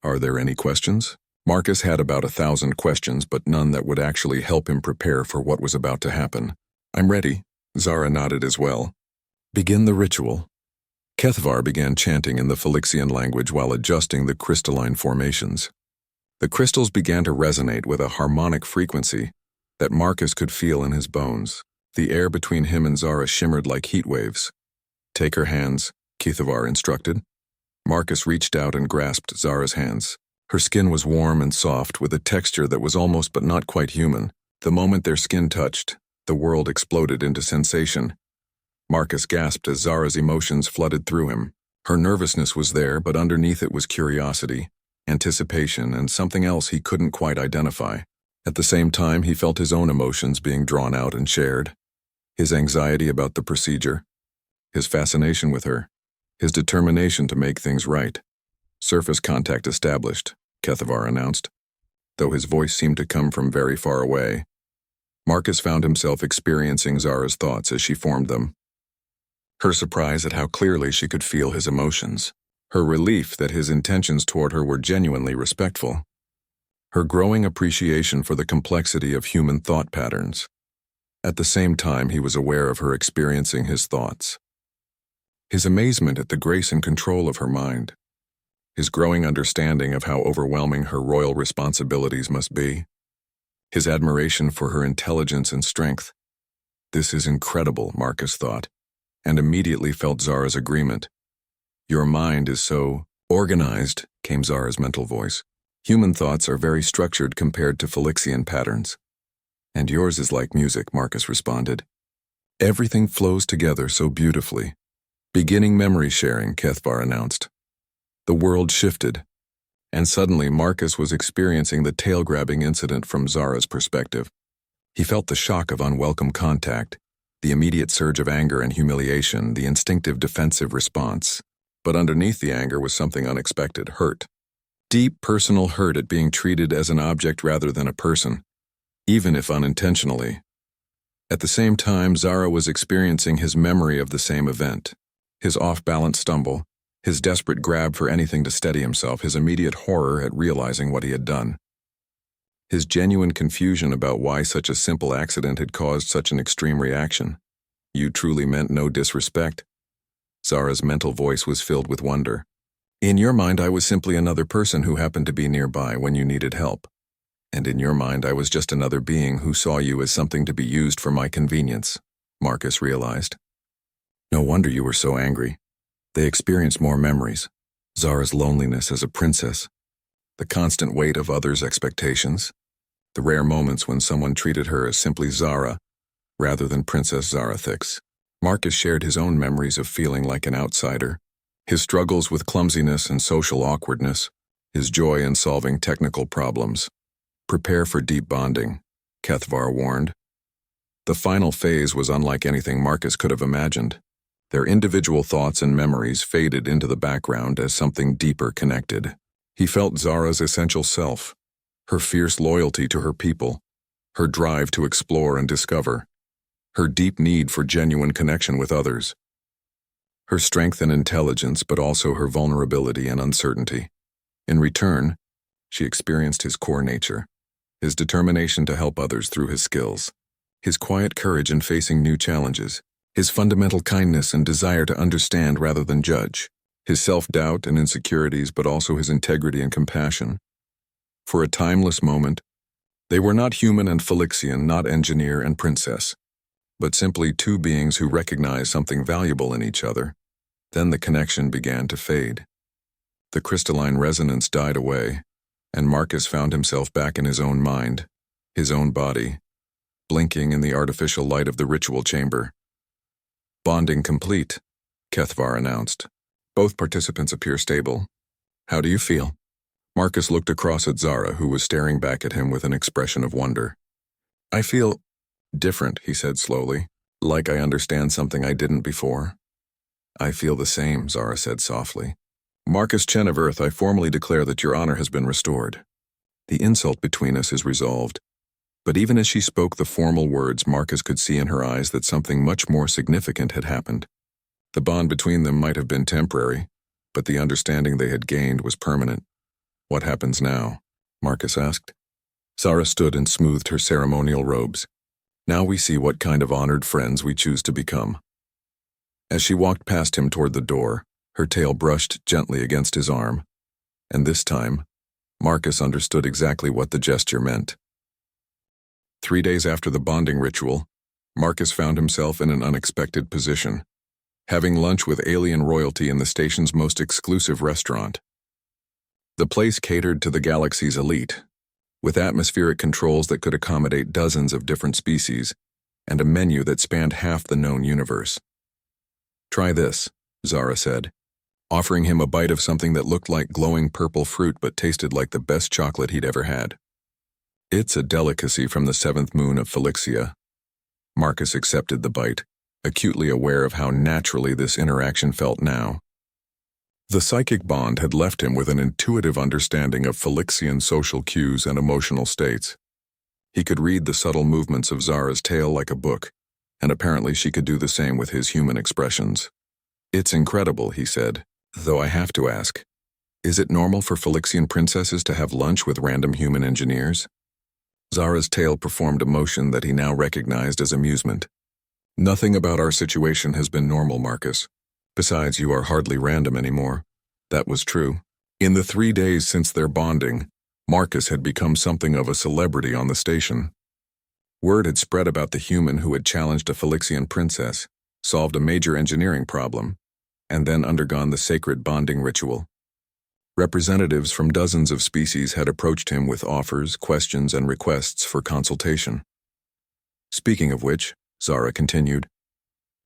Are there any questions? Marcus had about 1,000 questions, but none that would actually help him prepare for what was about to happen. I'm ready. Zara nodded as well. Begin the ritual. Kethvar began chanting in the Phylixian language while adjusting the crystalline formations. The crystals began to resonate with a harmonic frequency that Marcus could feel in his bones. The air between him and Zara shimmered like heat waves. Take her hands, Kethvar instructed. Marcus reached out and grasped Zara's hands. Her skin was warm and soft, with a texture that was almost but not quite human. The moment their skin touched, the world exploded into sensation. Marcus gasped as Zara's emotions flooded through him. Her nervousness was there, but underneath it was curiosity, anticipation, and something else he couldn't quite identify. At the same time, he felt his own emotions being drawn out and shared. His anxiety about the procedure, his fascination with her, his determination to make things right. Surface contact established, Kethvar announced, though his voice seemed to come from very far away. Marcus found himself experiencing Zara's thoughts as she formed them. Her surprise at how clearly she could feel his emotions, her relief that his intentions toward her were genuinely respectful, her growing appreciation for the complexity of human thought patterns. At the same time, he was aware of her experiencing his thoughts. His amazement at the grace and control of her mind, his growing understanding of how overwhelming her royal responsibilities must be, his admiration for her intelligence and strength. This is incredible, Marcus thought, and immediately felt Zara's agreement. Your mind is so organized, came Zara's mental voice. Human thoughts are very structured compared to Phylixian patterns. And yours is like music, Marcus responded. Everything flows together so beautifully. Beginning memory sharing, Kethvar announced. The world shifted, and suddenly Marcus was experiencing the tail-grabbing incident from Zara's perspective. He felt the shock of unwelcome contact, the immediate surge of anger and humiliation, the instinctive defensive response. But underneath the anger was something unexpected, hurt. Deep personal hurt at being treated as an object rather than a person, even if unintentionally. At the same time, Zara was experiencing his memory of the same event. His off-balance stumble, his desperate grab for anything to steady himself, his immediate horror at realizing what he had done. His genuine confusion about why such a simple accident had caused such an extreme reaction. You truly meant no disrespect. Zara's mental voice was filled with wonder. In your mind, I was simply another person who happened to be nearby when you needed help. And in your mind, I was just another being who saw you as something to be used for my convenience, Marcus realized. No wonder you were so angry. They experienced more memories. Zara's loneliness as a princess, the constant weight of others' expectations, the rare moments when someone treated her as simply Zara rather than Princess Zarathix. Marcus shared his own memories of feeling like an outsider, his struggles with clumsiness and social awkwardness, his joy in solving technical problems. Prepare for deep bonding, Kethvar warned. The final phase was unlike anything Marcus could have imagined. Their individual thoughts and memories faded into the background as something deeper connected. He felt Zara's essential self, her fierce loyalty to her people, her drive to explore and discover, her deep need for genuine connection with others, her strength and intelligence, but also her vulnerability and uncertainty. In return, she experienced his core nature, his determination to help others through his skills, his quiet courage in facing new challenges, his fundamental kindness and desire to understand rather than judge, his self-doubt and insecurities, but also his integrity and compassion. For a timeless moment, they were not human and Phylixian, not engineer and princess, but simply two beings who recognized something valuable in each other. Then the connection began to fade. The crystalline resonance died away, and Marcus found himself back in his own mind, his own body, blinking in the artificial light of the ritual chamber. Bonding complete, Kethvar announced. Both participants appear stable. How do you feel? Marcus looked across at Zara, who was staring back at him with an expression of wonder. I feel different, he said slowly, like I understand something I didn't before. I feel the same, Zara said softly. Marcus Chen of Earth, I formally declare that your honor has been restored. The insult between us is resolved. But even as she spoke the formal words, Marcus could see in her eyes that something much more significant had happened. The bond between them might have been temporary, but the understanding they had gained was permanent. What happens now? Marcus asked. Zara stood and smoothed her ceremonial robes. Now we see what kind of honored friends we choose to become. As she walked past him toward the door, her tail brushed gently against his arm. And this time, Marcus understood exactly what the gesture meant. 3 days after the bonding ritual, Marcus found himself in an unexpected position, having lunch with alien royalty in the station's most exclusive restaurant. The place catered to the galaxy's elite, with atmospheric controls that could accommodate dozens of different species, and a menu that spanned half the known universe. Try this, Zara said, offering him a bite of something that looked like glowing purple fruit but tasted like the best chocolate he'd ever had. It's a delicacy from the 7th moon of Felixia. Marcus accepted the bite, acutely aware of how naturally this interaction felt now. The psychic bond had left him with an intuitive understanding of Felixian social cues and emotional states. He could read the subtle movements of Zara's tail like a book, and apparently she could do the same with his human expressions. It's incredible, he said, though I have to ask, is it normal for Felixian princesses to have lunch with random human engineers? Zara's tail performed a motion that he now recognized as amusement. Nothing about our situation has been normal, Marcus. Besides, you are hardly random anymore. That was true. In the 3 days since their bonding, Marcus had become something of a celebrity on the station. Word had spread about the human who had challenged a Felixian princess, solved a major engineering problem, and then undergone the sacred bonding ritual. Representatives from dozens of species had approached him with offers, questions, and requests for consultation. Speaking of which, Zara continued,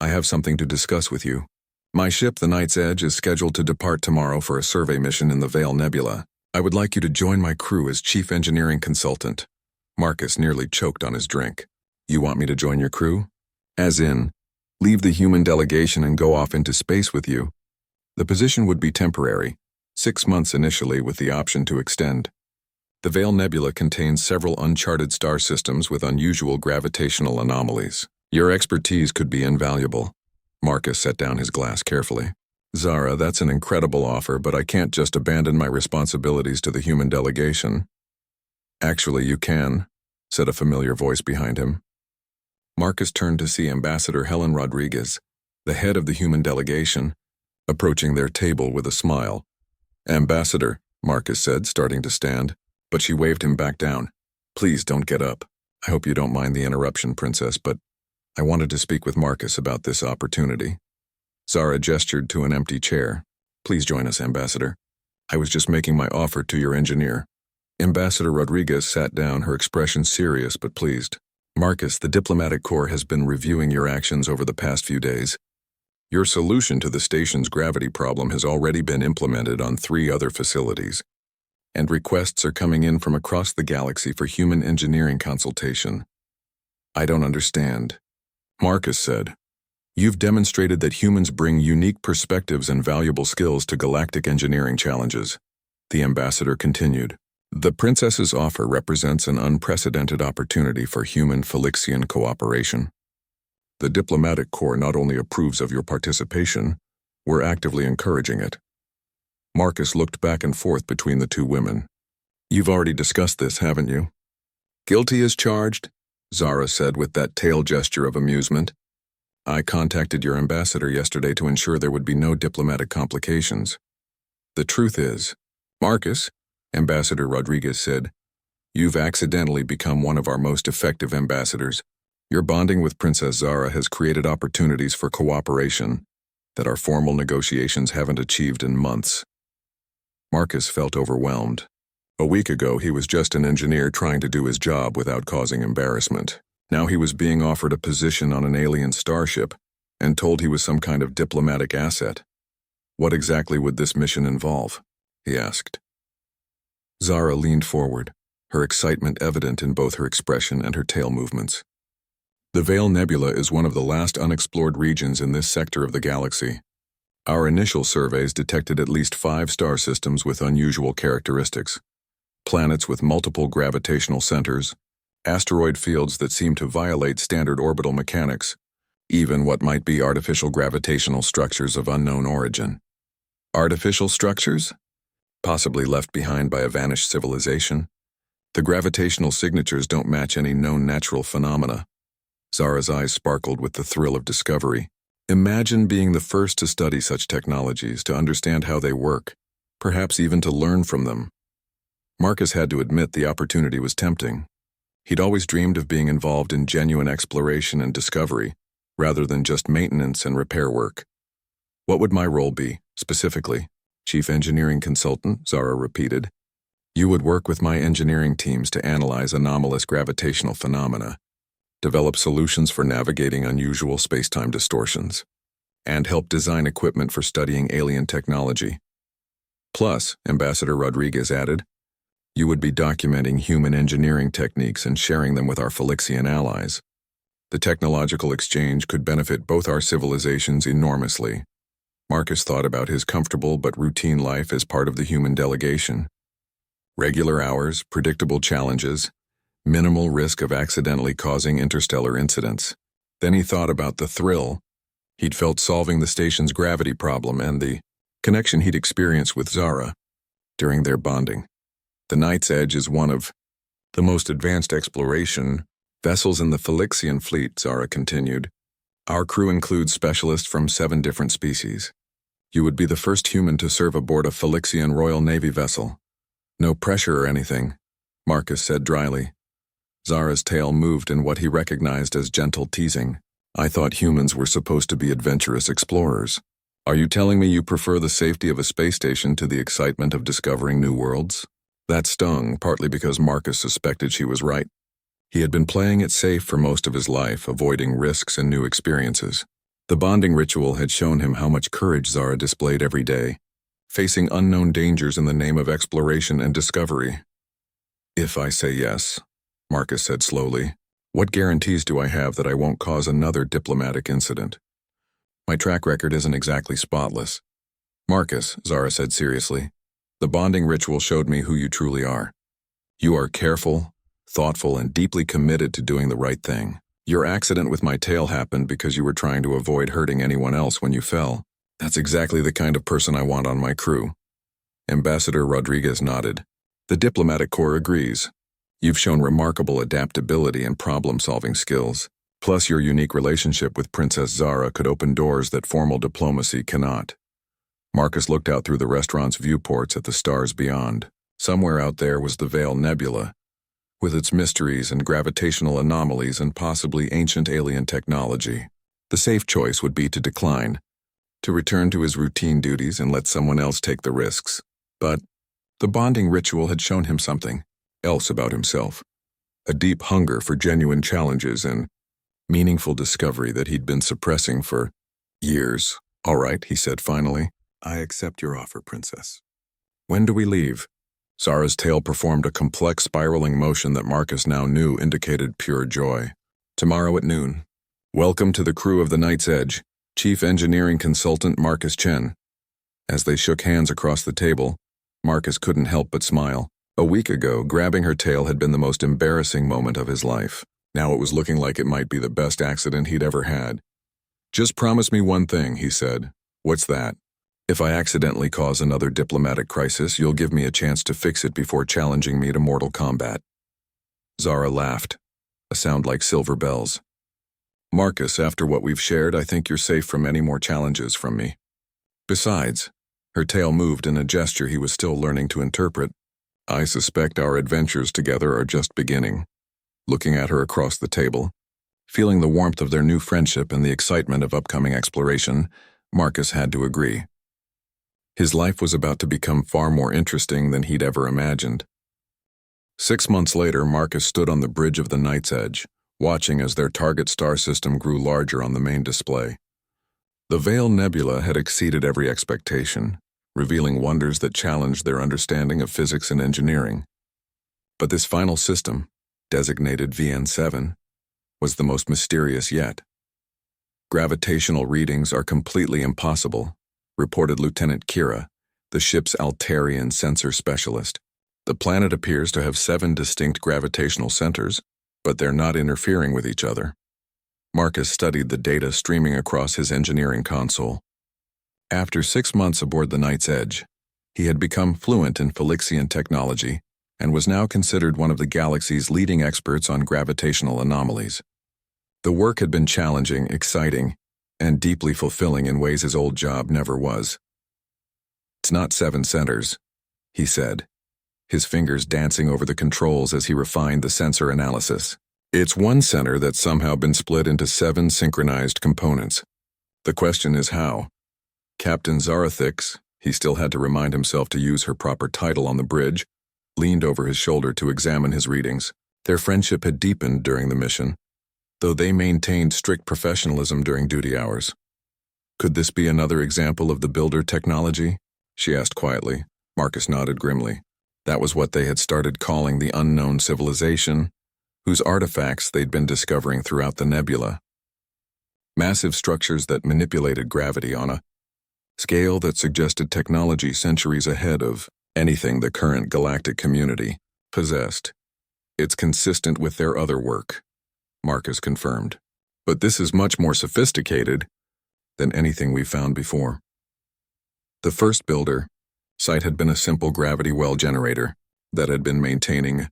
I have something to discuss with you. My ship, the Night's Edge, is scheduled to depart tomorrow for a survey mission in the Vale Nebula. I would like you to join my crew as chief engineering consultant. Marcus nearly choked on his drink. You want me to join your crew? As in, leave the human delegation and go off into space with you. The position would be temporary, 6 months initially with the option to extend. The Vale Nebula contains several uncharted star systems with unusual gravitational anomalies. Your expertise could be invaluable. Marcus set down his glass carefully. Zara, that's an incredible offer, but I can't just abandon my responsibilities to the human delegation. Actually, you can, said a familiar voice behind him. Marcus turned to see Ambassador Helen Rodriguez, the head of the human delegation, approaching their table with a smile. Ambassador, Marcus said, starting to stand, but she waved him back down. Please don't get up. I hope you don't mind the interruption, Princess, but I wanted to speak with Marcus about this opportunity. Zara gestured to an empty chair. Please join us, Ambassador. I was just making my offer to your engineer. Ambassador Rodriguez sat down, her expression serious but pleased. Marcus, the diplomatic corps has been reviewing your actions over the past few days. Your solution to the station's gravity problem has already been implemented on 3 other facilities, and requests are coming in from across the galaxy for human engineering consultation. I don't understand. Marcus said, You've demonstrated that humans bring unique perspectives and valuable skills to galactic engineering challenges. The ambassador continued. The princess's offer represents an unprecedented opportunity for human-Felixian cooperation. The diplomatic corps not only approves of your participation, we're actively encouraging it. Marcus looked back and forth between the 2 women. You've already discussed this, haven't you? Guilty as charged, Zara said with that tail gesture of amusement. I contacted your ambassador yesterday to ensure there would be no diplomatic complications. The truth is, Marcus, Ambassador Rodriguez said, you've accidentally become one of our most effective ambassadors. Your bonding with Princess Zara has created opportunities for cooperation that our formal negotiations haven't achieved in months. Marcus felt overwhelmed. A week ago, he was just an engineer trying to do his job without causing embarrassment. Now he was being offered a position on an alien starship and told he was some kind of diplomatic asset. What exactly would this mission involve? He asked. Zara leaned forward, her excitement evident in both her expression and her tail movements. The Veil Nebula is one of the last unexplored regions in this sector of the galaxy. Our initial surveys detected at least 5 star systems with unusual characteristics: planets with multiple gravitational centers, asteroid fields that seem to violate standard orbital mechanics, even what might be artificial gravitational structures of unknown origin. Artificial structures? Possibly left behind by a vanished civilization? The gravitational signatures don't match any known natural phenomena. Zara's eyes sparkled with the thrill of discovery. Imagine being the first to study such technologies, to understand how they work, perhaps even to learn from them. Marcus had to admit the opportunity was tempting. He'd always dreamed of being involved in genuine exploration and discovery, rather than just maintenance and repair work. What would my role be, specifically? Chief Engineering Consultant, Zara repeated. You would work with my engineering teams to analyze anomalous gravitational phenomena, develop solutions for navigating unusual space-time distortions, and help design equipment for studying alien technology. Plus, Ambassador Rodriguez added, you would be documenting human engineering techniques and sharing them with our Felixian allies. The technological exchange could benefit both our civilizations enormously. Marcus thought about his comfortable but routine life as part of the human delegation. Regular hours, predictable challenges, minimal risk of accidentally causing interstellar incidents. Then he thought about the thrill he'd felt solving the station's gravity problem and the connection he'd experienced with Zara during their bonding. The Night's Edge is one of the most advanced exploration vessels in the Felixian fleet, Zara continued. Our crew includes specialists from 7 different species. You would be the first human to serve aboard a Felixian Royal Navy vessel. No pressure or anything, Marcus said dryly. Zara's tail moved in what he recognized as gentle teasing. I thought humans were supposed to be adventurous explorers. Are you telling me you prefer the safety of a space station to the excitement of discovering new worlds? That stung, partly because Marcus suspected she was right. He had been playing it safe for most of his life, avoiding risks and new experiences. The bonding ritual had shown him how much courage Zara displayed every day, facing unknown dangers in the name of exploration and discovery. If I say yes, Marcus said slowly, what guarantees do I have that I won't cause another diplomatic incident? My track record isn't exactly spotless. Marcus, Zara said seriously, the bonding ritual showed me who you truly are. You are careful, thoughtful, and deeply committed to doing the right thing. Your accident with my tail happened because you were trying to avoid hurting anyone else when you fell. That's exactly the kind of person I want on my crew. Ambassador Rodriguez nodded. The diplomatic corps agrees. You've shown remarkable adaptability and problem-solving skills. Plus, your unique relationship with Princess Zara could open doors that formal diplomacy cannot. Marcus looked out through the restaurant's viewports at the stars beyond. Somewhere out there was the Veil Nebula, with its mysteries and gravitational anomalies and possibly ancient alien technology. The safe choice would be to decline, to return to his routine duties and let someone else take the risks. But the bonding ritual had shown him something else about himself, a deep hunger for genuine challenges and meaningful discovery that he'd been suppressing for years. All right, he said finally. I accept your offer, Princess. When do we leave? Zara's tail performed a complex spiraling motion that Marcus now knew indicated pure joy. Tomorrow at noon. Welcome to the crew of the Night's Edge, Chief Engineering Consultant Marcus Chen. As they shook hands across the table, Marcus couldn't help but smile. A week ago, grabbing her tail had been the most embarrassing moment of his life. Now it was looking like it might be the best accident he'd ever had. Just promise me one thing, he said. What's that? If I accidentally cause another diplomatic crisis, you'll give me a chance to fix it before challenging me to mortal combat. Zara laughed, a sound like silver bells. Marcus, after what we've shared, I think you're safe from any more challenges from me. Besides, her tail moved in a gesture he was still learning to interpret. I suspect our adventures together are just beginning. Looking at her across the table, feeling the warmth of their new friendship and the excitement of upcoming exploration, Marcus had to agree. His life was about to become far more interesting than he'd ever imagined. 6 months later, Marcus stood on the bridge of the Night's Edge, watching as their target star system grew larger on the main display. The Veil Nebula had exceeded every expectation, revealing wonders that challenged their understanding of physics and engineering. But this final system, designated VN7, was the most mysterious yet. Gravitational readings are completely impossible, reported Lieutenant Kira, the ship's Altarian sensor specialist. The planet appears to have 7 distinct gravitational centers, but they're not interfering with each other. Marcus studied the data streaming across his engineering console. After 6 months aboard the Night's Edge, he had become fluent in Felixian technology and was now considered one of the galaxy's leading experts on gravitational anomalies. The work had been challenging, exciting, and deeply fulfilling in ways his old job never was. "It's not 7 centers," he said, his fingers dancing over the controls as he refined the sensor analysis. "It's one center that's somehow been split into 7 synchronized components. The question is how." Captain Zarathix, he still had to remind himself to use her proper title on the bridge, leaned over his shoulder to examine his readings. Their friendship had deepened during the mission, though they maintained strict professionalism during duty hours. "Could this be another example of the builder technology?" she asked quietly. Marcus nodded grimly. That was what they had started calling the unknown civilization, whose artifacts they'd been discovering throughout the nebula. Massive structures that manipulated gravity on a scale that suggested technology centuries ahead of anything the current galactic community possessed. "It's consistent with their other work," Marcus confirmed. "But this is much more sophisticated than anything we've found before." The first builder site had been a simple gravity well generator that had been maintaining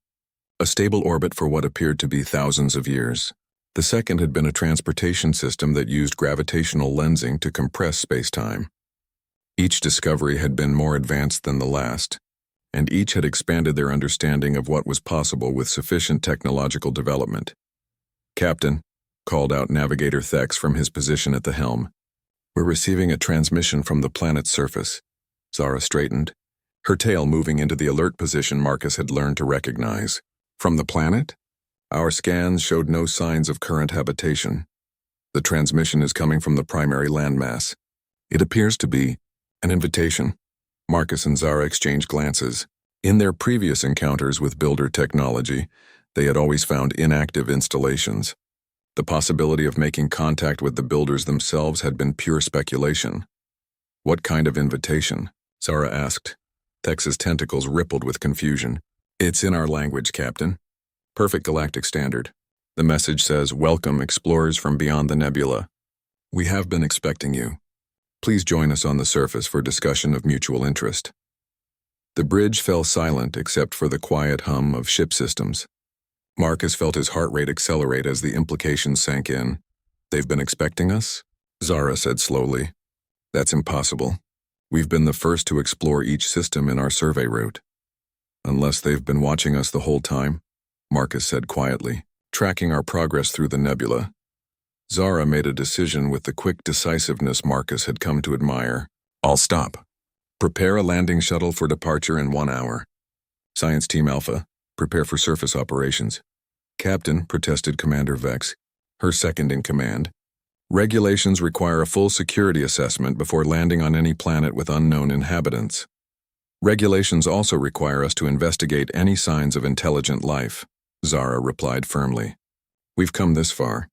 a stable orbit for what appeared to be thousands of years. The second had been a transportation system that used gravitational lensing to compress space-time. Each discovery had been more advanced than the last, and each had expanded their understanding of what was possible with sufficient technological development. "Captain," called out Navigator Thex from his position at the helm, "we're receiving a transmission from the planet's surface." Zara straightened, her tail moving into the alert position Marcus had learned to recognize. "From the planet? Our scans showed no signs of current habitation. The transmission is coming from the primary landmass. It appears to be an invitation." Marcus and Zara exchanged glances. In their previous encounters with builder technology, they had always found inactive installations. The possibility of making contact with the builders themselves had been pure speculation. "What kind of invitation?" Zara asked. Thex's tentacles rippled with confusion. "It's in our language, Captain. Perfect galactic standard. The message says, 'Welcome, explorers from beyond the nebula. We have been expecting you. Please join us on the surface for discussion of mutual interest.'" The bridge fell silent except for the quiet hum of ship systems. Marcus felt his heart rate accelerate as the implications sank in. "They've been expecting us?" Zara said slowly. "That's impossible. We've been the first to explore each system in our survey route." "Unless they've been watching us the whole time," Marcus said quietly, "tracking our progress through the nebula." Zara made a decision with the quick decisiveness Marcus had come to admire. "I'll stop. Prepare a landing shuttle for departure in 1 hour. Science Team Alpha, prepare for surface operations." "Captain," protested Commander Vex, her second in command, "regulations require a full security assessment before landing on any planet with unknown inhabitants. Regulations also require us to investigate any signs of intelligent life," Zara replied firmly. "We've come this far.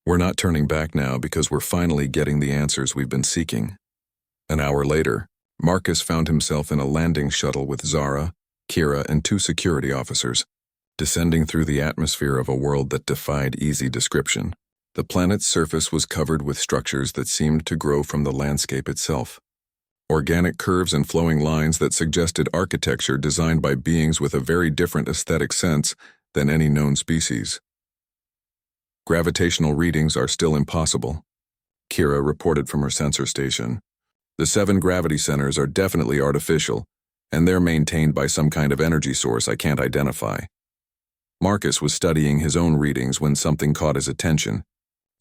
We're not turning back now because we're finally getting the answers we've been seeking." An hour later, Marcus found himself in a landing shuttle with Zara, Kira, and 2 security officers, descending through the atmosphere of a world that defied easy description. The planet's surface was covered with structures that seemed to grow from the landscape itself. Organic curves and flowing lines that suggested architecture designed by beings with a very different aesthetic sense than any known species. "Gravitational readings are still impossible," Kira reported from her sensor station. "The 7 gravity centers are definitely artificial, and they're maintained by some kind of energy source I can't identify." Marcus was studying his own readings when something caught his attention.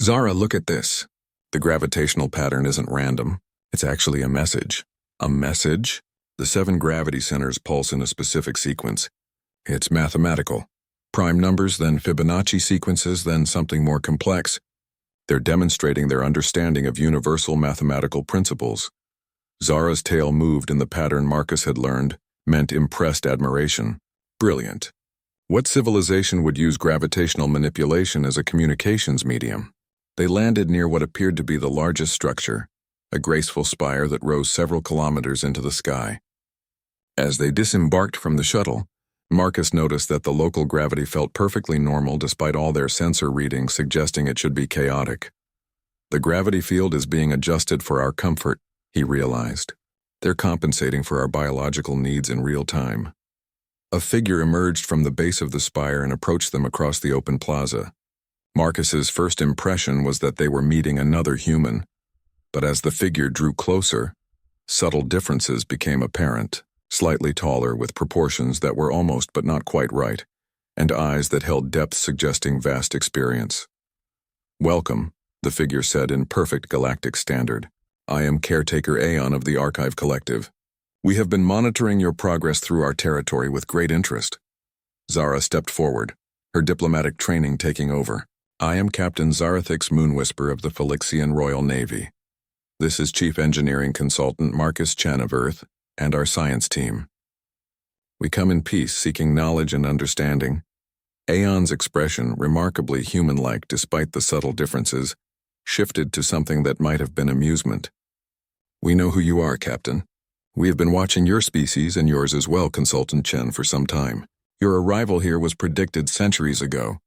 "Zara, look at this. The gravitational pattern isn't random. It's actually a message." "A message?" "The 7 gravity centers pulse in a specific sequence. It's mathematical. Prime numbers, then Fibonacci sequences, then something more complex. They're demonstrating their understanding of universal mathematical principles." Zara's tail moved in the pattern Marcus had learned, meant impressed admiration. "Brilliant. What civilization would use gravitational manipulation as a communications medium? They landed near what appeared to be the largest structure, a graceful spire that rose several kilometers into the sky. As they disembarked from the shuttle, Marcus noticed that the local gravity felt perfectly normal despite all their sensor readings suggesting it should be chaotic. The gravity field is being adjusted for our comfort, he realized. They're compensating for our biological needs in real time. A figure emerged from the base of the spire and approached them across the open plaza. Marcus's first impression was that they were meeting another human, but as the figure drew closer, subtle differences became apparent. Slightly taller with proportions that were almost but not quite right, and eyes that held depth suggesting vast experience. "Welcome," the figure said in perfect galactic standard. "I am Caretaker Aeon of the Archive Collective. We have been monitoring your progress through our territory with great interest." Zara stepped forward, her diplomatic training taking over. "I am Captain Zarathix Moonwhisper of the Phylixian Royal Navy. This is Chief Engineering Consultant Marcus Chen of Earth, and our science team. We come in peace, seeking knowledge and understanding." Aeon's expression, remarkably human-like despite the subtle differences, shifted to something that might have been amusement. "We know who you are, Captain. We have been watching your species and yours as well, Consultant Chen, for some time. Your arrival here was predicted centuries ago."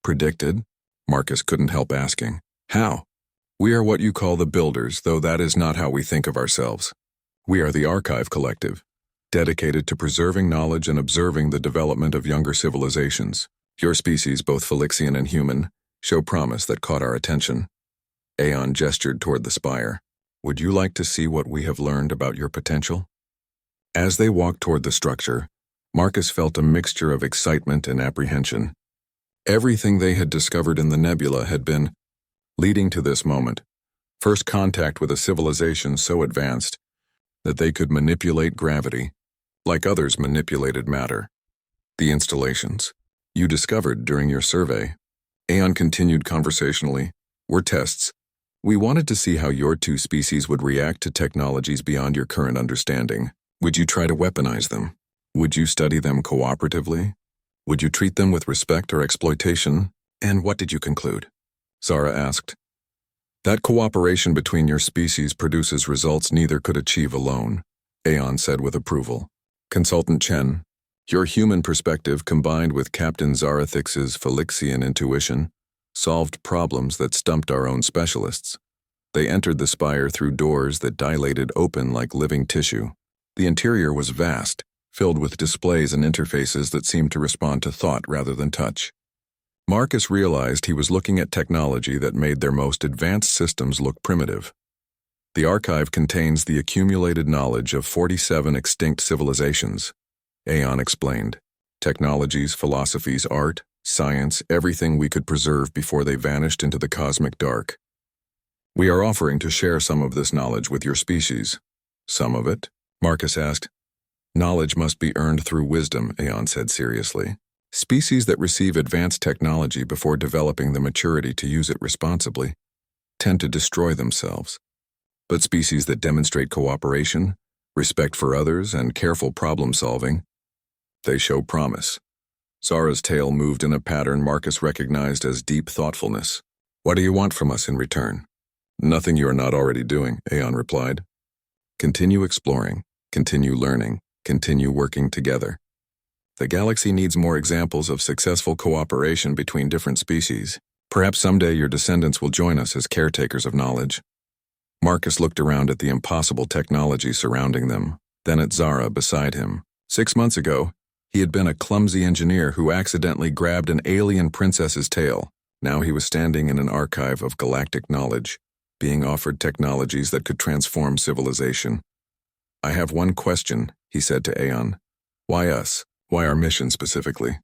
"Predicted?" Marcus couldn't help asking. "How?" "We are what you call the Builders, though that is not how we think of ourselves. We are the Archive Collective, dedicated to preserving knowledge and observing the development of younger civilizations. Your species, both Phylixian and human, show promise that caught our attention." Aeon gestured toward the spire. "Would you like to see what we have learned about your potential?" As they walked toward the structure, Marcus felt a mixture of excitement and apprehension. Everything they had discovered in the nebula had been leading to this moment. First contact with a civilization so advanced that they could manipulate gravity, like others manipulated matter. "The installations you discovered during your survey," Aeon continued conversationally, "were tests. We wanted to see how your two species would react to technologies beyond your current understanding. Would you try to weaponize them? Would you study them cooperatively? Would you treat them with respect or exploitation? And what did you conclude?" Zara asked. "That cooperation between your species produces results neither could achieve alone," Aeon said with approval. "Consultant Chen, your human perspective combined with Captain Zarathix's Phylixian intuition solved problems that stumped our own specialists. They entered the spire through doors that dilated open like living tissue. The interior was vast, filled with displays and interfaces that seemed to respond to thought rather than touch. Marcus realized he was looking at technology that made their most advanced systems look primitive. The archive contains the accumulated knowledge of 47 extinct civilizations, Aeon explained. Technologies, philosophies, art, science, everything we could preserve before they vanished into the cosmic dark. We are offering to share some of this knowledge with your species. Some of it? Marcus asked. Knowledge must be earned through wisdom, Aeon said seriously. Species that receive advanced technology before developing the maturity to use it responsibly tend to destroy themselves. But species that demonstrate cooperation, respect for others, and careful problem-solving, they show promise. Zara's tail moved in a pattern Marcus recognized as deep thoughtfulness. What do you want from us in return? Nothing you are not already doing, Aeon replied. Continue exploring, continue learning, continue working together. The galaxy needs more examples of successful cooperation between different species. Perhaps someday your descendants will join us as caretakers of knowledge. Marcus looked around at the impossible technology surrounding them, then at Zara beside him. 6 months ago, he had been a clumsy engineer who accidentally grabbed an alien princess's tail. Now he was standing in an archive of galactic knowledge, being offered technologies that could transform civilization. I have one question, he said to Aeon. Why us? Why our mission specifically?